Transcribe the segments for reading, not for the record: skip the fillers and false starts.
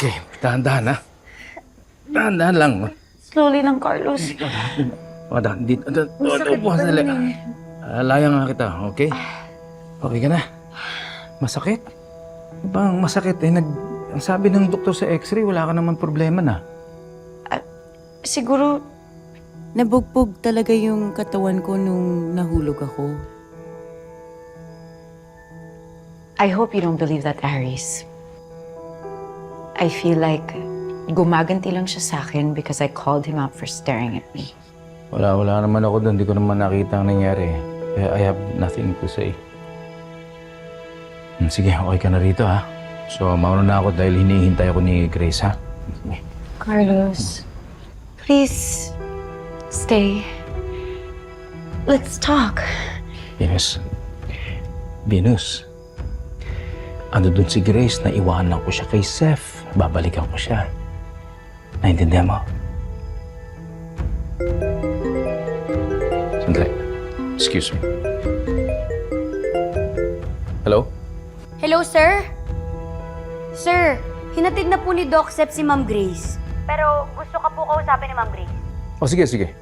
Okay, dahan-dahan ha. Dahan-dahan lang. Slowly lang, Carlos. O, dahan. Dito. Masakit Upo ka pa sandali. rin eh. Layang nga kita, okay? Okay ka na? Masakit? Bang masakit eh. Ang sabi ng doktor sa x-ray, wala ka naman problema na. Siguro, Nabugbog talaga yung katawan ko nung nahulog ako. I hope you don't believe that, Aris. I feel like gumaganti lang siya sa akin because I called him out for staring at me. Wala naman ako doon. Hindi ko naman nakita ang nangyari. Kaya I have nothing to say. Sige, okay ka na rito ha. So, mauna na ako dahil hinihintay ako ni Grace ha. Sige. Carlos, please stay. Let's talk. Venus. Ano dun si Grace na iwanan ko siya kay Seth. Babalikan ko siya. Naintindihan mo? Sandali. Excuse me. Hello? Hello, sir? Sir, hinatid na po ni Doc Sep si Ma'am Grace. Pero gusto ka po kausapin ni Ma'am Grace. Oh, sige.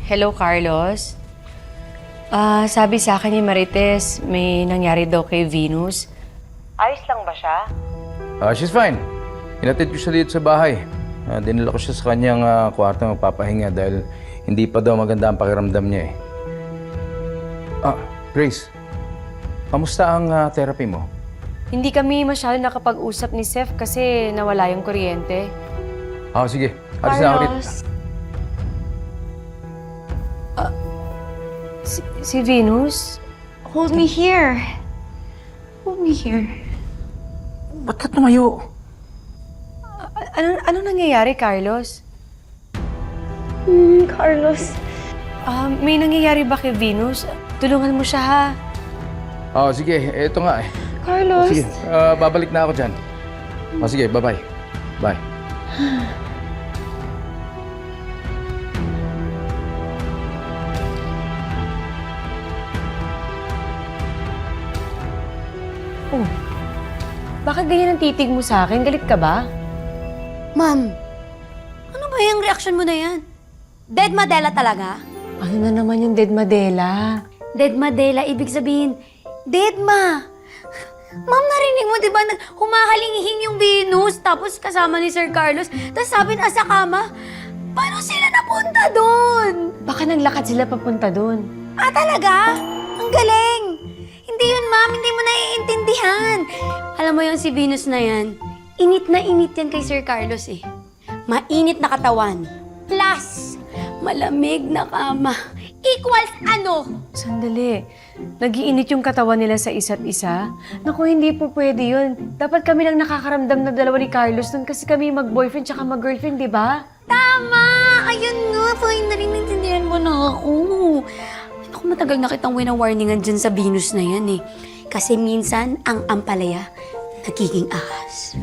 Hello, Carlos. Sabi sa akin ni Marites, may nangyari daw kay Venus. Ayos lang ba siya? She's fine. Hinatid ko siya dito sa bahay. Dinala ko siya sa kanyang kwarto magpapahinga dahil hindi pa daw maganda ang pakiramdam niya eh. Grace, kamusta ang therapy mo? Hindi kami masyado nakapag-usap ni Seth kasi nawala yung kuryente. Sige. Alis na ako dito. Si Venus? hold me here. Hold me here. Ba't ka tumayo? Anong nangyayari, Carlos? Carlos. May nangyayari ba kay Venus? Tulungan mo siya, ha? Sige. Ito nga eh. Carlos. Sige, babalik na ako dyan. Sige, bye-bye. Bye. Oh, bakit ganyan ang titig mo sa akin? Galit ka ba? Ma'am, ano ba yung reaction mo na yan? Dead Madela talaga? Ano na naman yung dead Madela? Dead Madela, ibig sabihin, dead ma. Ma'am, narinig mo, di ba, humahalingihing yung Venus, tapos kasama ni Sir Carlos, tapos sabi na sa kama, paano sila napunta doon? Baka naglakad sila papunta doon. Talaga? Ang galing! Hindi yun, ma'am, hindi mo naiintindihan. Alam mo yung si Venus na yan, init yan kay Sir Carlos eh. Mainit na katawan, plus malamig na kama. Equals ano? Sandali. Nag-iinit yung katawan nila sa isa't isa? Naku, hindi po pwede yun. Dapat kami lang nakakaramdam na dalawa ni Carlos nun kasi kami mag-boyfriend tsaka mag-girlfriend, di ba? Tama! Ayun nga, finally naintindihan mo na ako. Naku, matagal na kitang wina-warningan dyan sa Venus na yan eh. Kasi minsan, ang ampalaya, nagiging ahas.